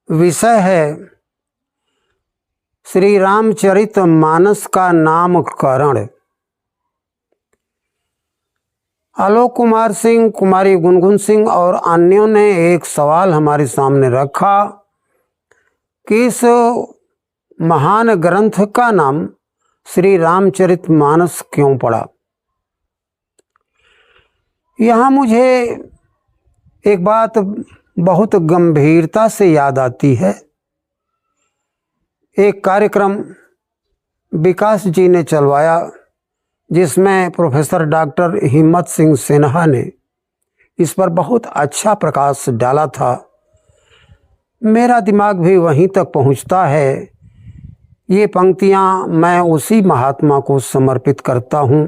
विषय है श्री रामचरित मानस का नामकरण। आलोक कुमार सिंह, कुमारी गुनगुन सिंह और अन्यों ने एक सवाल हमारे सामने रखा कि इस महान ग्रंथ का नाम श्री रामचरित मानस क्यों पड़ा। यहाँ मुझे एक बात बहुत गंभीरता से याद आती है। एक कार्यक्रम विकास जी ने चलवाया जिसमें प्रोफेसर डॉक्टर हिम्मत सिंह सिन्हा ने इस पर बहुत अच्छा प्रकाश डाला था। मेरा दिमाग भी वहीं तक पहुंचता है। ये पंक्तियां मैं उसी महात्मा को समर्पित करता हूं।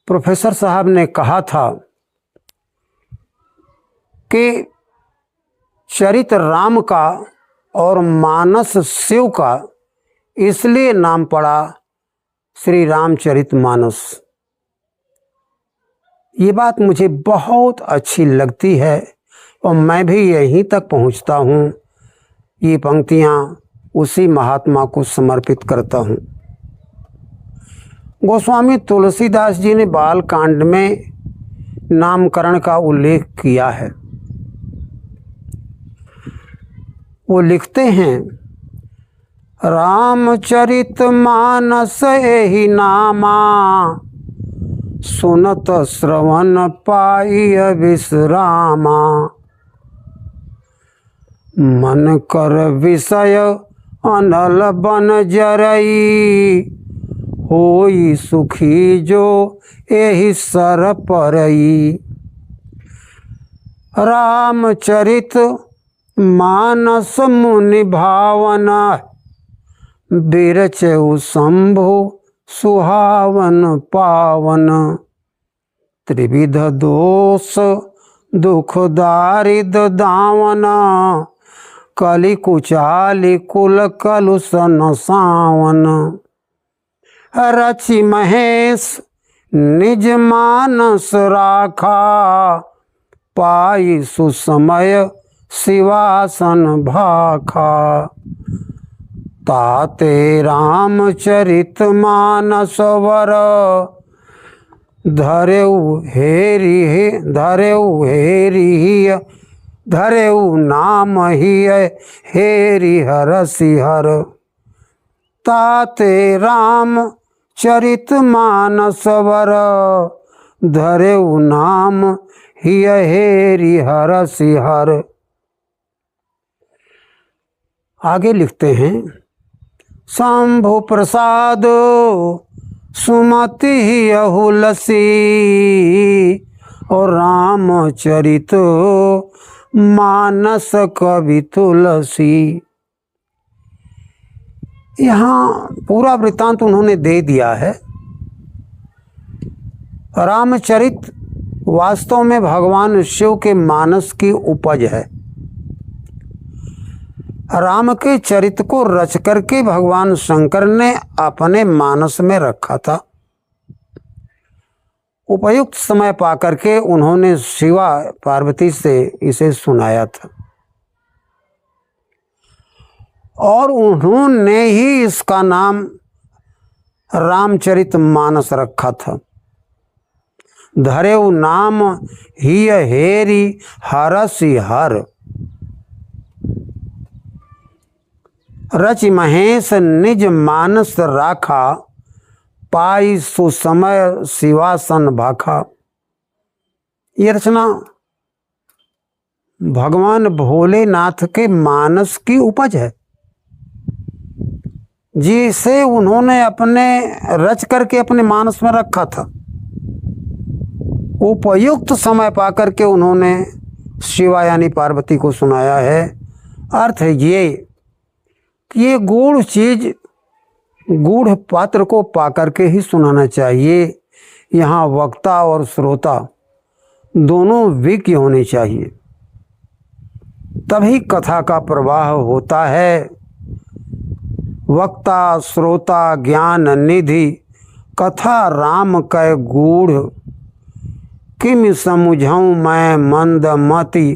प्रोफेसर साहब ने कहा था कि चरित राम का और मानस शिव का इसलिए नाम पड़ा श्री रामचरित मानस। ये बात मुझे बहुत अच्छी लगती है और मैं भी यहीं तक पहुंचता हूं। ये पंक्तियां उसी महात्मा को समर्पित करता हूं। गोस्वामी तुलसीदास जी ने बाल कांड में नामकरण का उल्लेख किया है। वो लिखते हैं, रामचरित मानस एहि नामा, सुनत श्रवण पाई विश्रामा। मन कर विषय अनल बन जरई, होई सुखी जो एहि सर परई। रामचरित मानस मुनि भावना, बिरचउ शंभु सुहावन पावन। त्रिविध दोष दुख दारिद दावना, कलि कुचालि कुल कलुषन सावन। रचि महेश निज मानस राखा, पाई सुसमय शिवासन भाखा। ताते रामचरित मानस वर, धरेउ नाम ही हेरि हरसि हर। ताते रामचरित मानस वर, धरेउ नाम ही हेरि हरसि हर। आगे लिखते हैं, शंभु प्रसाद सुमति ही अहुलसी, और रामचरित मानस कवि तुलसी। यहाँ पूरा वृत्तांत उन्होंने दे दिया है। रामचरित वास्तव में भगवान शिव के मानस की उपज है। राम के चरित्र को रच करके भगवान शंकर ने अपने मानस में रखा था। उपयुक्त समय पाकर के उन्होंने शिवा पार्वती से इसे सुनाया था और उन्होंने ही इसका नाम रामचरित मानस रखा था। धरेउ नाम ही हेरि हरसि हर। रचि महेश निज मानस राखा, पाई सुसमय शिवासन भाखा। ये रचना भगवान भोलेनाथ के मानस की उपज है, जिसे उन्होंने अपने रच करके अपने मानस में रखा था। उपयुक्त समय पाकर के उन्होंने शिवा यानी पार्वती को सुनाया है। अर्थ है ये गूढ़ चीज गूढ़ पात्र को पाकर के ही सुनाना चाहिए। यहाँ वक्ता और श्रोता दोनों विज्ञ होने चाहिए, तभी कथा का प्रवाह होता है। वक्ता श्रोता ज्ञान निधि, कथा राम कै गूढ़। किम समुझऊँ मैं मंद मति,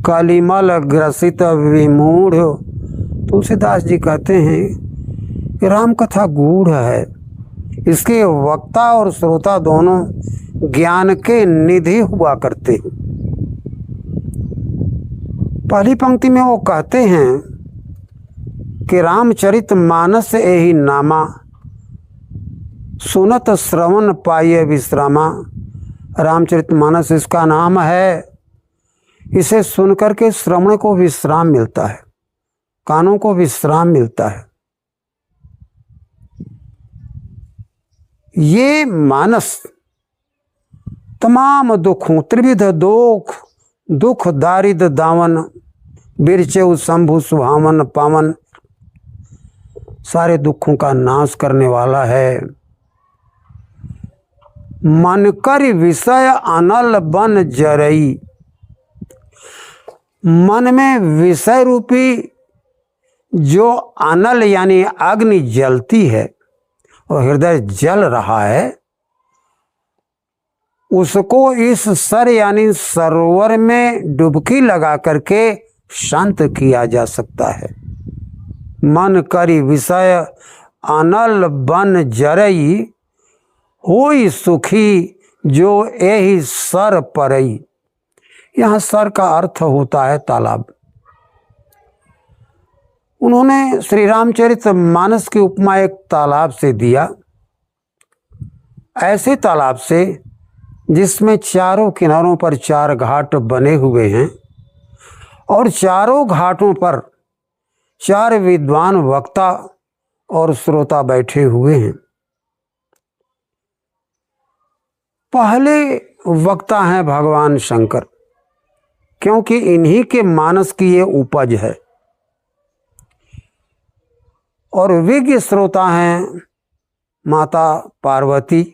कलिमल ग्रसित विमूढ़। तुलसीदास जी कहते हैं कि राम कथा गूढ़ है, इसके वक्ता और श्रोता दोनों ज्ञान के निधि हुआ करते हैं। पहली पंक्ति में वो कहते हैं कि रामचरित मानस एहि नामा, सुनत श्रवण पाइये विश्रामा। रामचरित मानस इसका नाम है, इसे सुनकर के श्रवण को विश्राम मिलता है, कानों को विश्राम मिलता है। ये मानस तमाम दुखों, त्रिविध दुख दारिद दावन, बिरचेउ शंभु सुहावन पावन, सारे दुखों का नाश करने वाला है। मन कर विषय अनल बन जरई। मन में विषय रूपी जो अनल यानी अग्नि जलती है और हृदय जल रहा है, उसको इस सर यानी सरोवर में डुबकी लगा करके शांत किया जा सकता है। मन करी विषय अनल बन जरई, होई सुखी जो एहि सर परई। यहाँ सर का अर्थ होता है तालाब। उन्होंने श्री रामचरित मानस की उपमा एक तालाब से दिया, ऐसे तालाब से जिसमें चारों किनारों पर 4 घाट बने हुए हैं और चारों घाटों पर 4 विद्वान वक्ता और श्रोता बैठे हुए हैं। पहले वक्ता हैं भगवान शंकर, क्योंकि इन्हीं के मानस की ये उपज है। और विज्ञ श्रोता हैं माता पार्वती,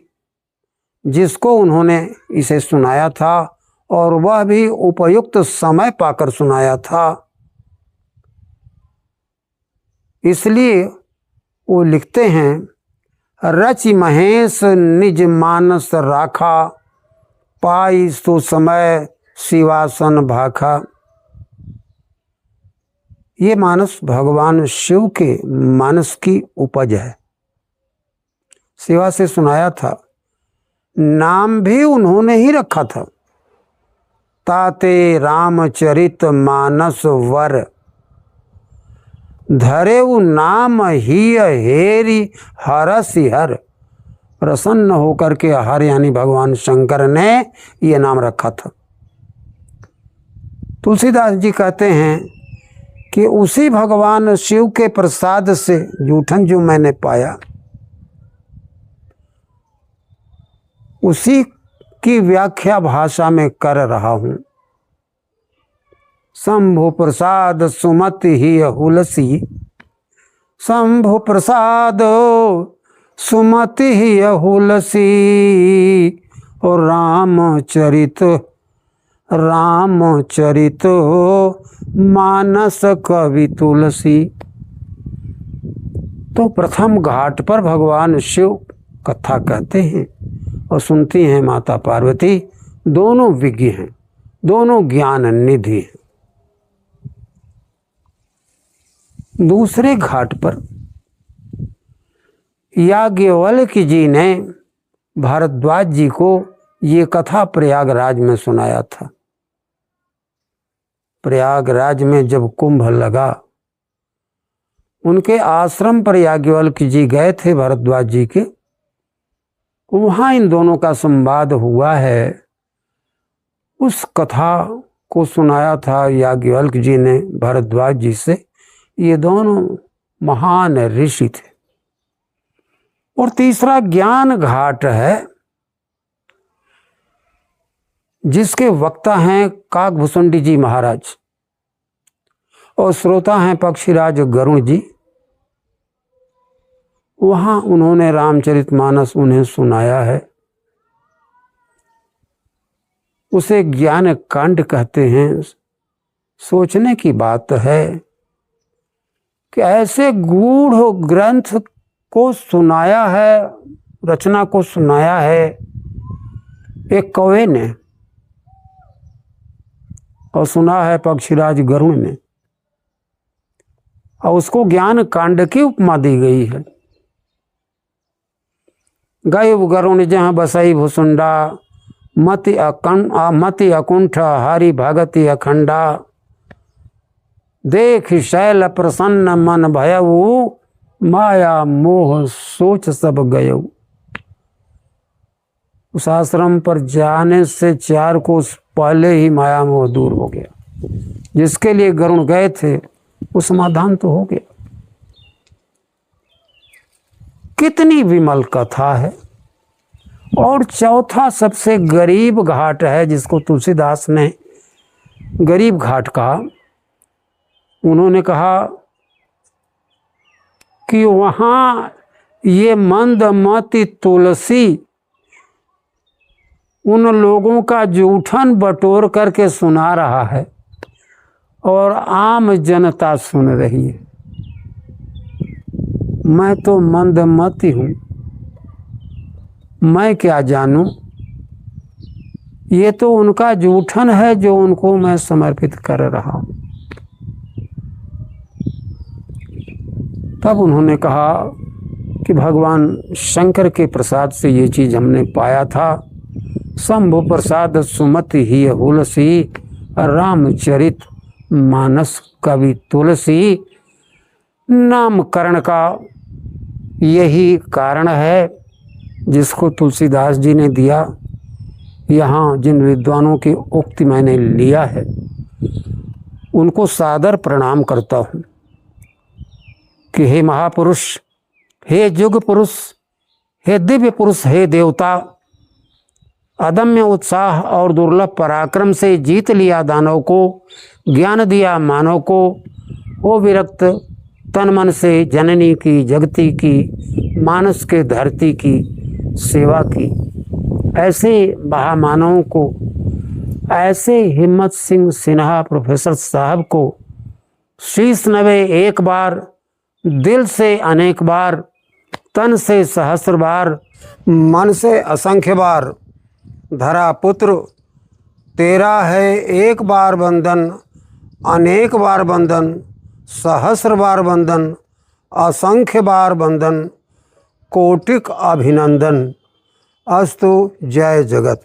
जिसको उन्होंने इसे सुनाया था और वह भी उपयुक्त समय पाकर सुनाया था। इसलिए वो लिखते हैं, रचि महेश निज मानस राखा, पाई सो समय शिवासन भाखा। ये मानस भगवान शिव के मानस की उपज है। शिवा से सुनाया था, नाम भी उन्होंने ही रखा था, ताते रामचरित मानस वर, धरेउ नाम ही हेरी हरसि हर। प्रसन्न होकर के हर यानी भगवान शंकर ने ये नाम रखा था। तुलसीदास जी कहते हैं कि उसी भगवान शिव के प्रसाद से जूठन जो मैंने पाया, उसी की व्याख्या भाषा में कर रहा हूं। शंभु प्रसाद सुमति ही हुलसी, शंभु प्रसाद सुमति ही हुलसी, और रामचरित मानस कवि तुलसी। तो प्रथम घाट पर भगवान शिव कथा कहते हैं और सुनती हैं माता पार्वती। दोनों विज्ञ हैं, दोनों ज्ञान निधि हैं। दूसरे घाट पर याज्ञवल्क्य जी ने भारद्वाज जी को ये कथा प्रयागराज में सुनाया था। प्रयागराज में जब कुंभ लगा, उनके आश्रम पर याज्ञवल्क्य जी गए थे भारद्वाज जी के, वहाँ इन दोनों का संवाद हुआ है। उस कथा को सुनाया था याज्ञवल्क्य जी ने भारद्वाज जी से। ये दोनों महान ऋषि थे। और तीसरा ज्ञान घाट है, जिसके वक्ता हैं काकभूषुंडी जी महाराज और श्रोता हैं पक्षीराज गरुण जी। वहाँ उन्होंने रामचरितमानस उन्हें सुनाया है। उसे ज्ञान कांड कहते हैं। सोचने की बात है कि ऐसे गूढ़ ग्रंथ को सुनाया है, रचना को सुनाया है एक कवि ने। और सुना है पक्षीराज गरुड़ ने, और उसको ज्ञान कांड की उपमा दी गई है। गए गरुण जहाँ बसई भुसुंडा, मति अकुंठ हरि भगति अखंडा, देख शैल प्रसन्न मन भयऊ, माया मोह सोच सब गयऊ। उस आश्रम पर जाने से 4 कोस पहले ही माया मोह दूर हो गया। जिसके लिए गरुण गए थे वो समाधान तो हो गया। कितनी विमल कथा है। और चौथा सबसे गरीब घाट है जिसको तुलसीदास ने गरीब घाट कहा। उन्होंने कहा कि वहाँ ये मंदमती तुलसी उन लोगों का जूठन बटोर करके सुना रहा है और आम जनता सुन रही है। मैं तो मंदमती हूँ, मैं क्या जानूं। ये तो उनका जूठन है जो उनको मैं समर्पित कर रहा हूँ। तब उन्होंने कहा कि भगवान शंकर के प्रसाद से ये चीज़ हमने पाया था। शंभु प्रसाद सुमति ही हुलसी, रामचरित मानस कवि तुलसी। नामकरण का यही कारण है जिसको तुलसीदास जी ने दिया। यहाँ जिन विद्वानों की उक्ति मैंने लिया है उनको सादर प्रणाम करता हूँ कि हे महापुरुष, हे युग पुरुष, हे दिव्य पुरुष, हे देवता, अदम्य उत्साह और दुर्लभ पराक्रम से जीत लिया दानव को, ज्ञान दिया मानव को, वो विरक्त तन मन से जननी की जगती की मानस के धरती की सेवा की। ऐसे महामानवों को, ऐसे हिम्मत सिंह सिन्हा प्रोफेसर साहब को शीश नवे एक बार, दिल से अनेक बार, तन से सहस्र बार, मन से असंख्य बार। धरा पुत्र तेरा है एक बार बंधन, अनेक बार बंधन, सहस्र बार बंधन, असंख्य बार बंधन, कोटिक अभिनंदन। अस्तु। जय जगत।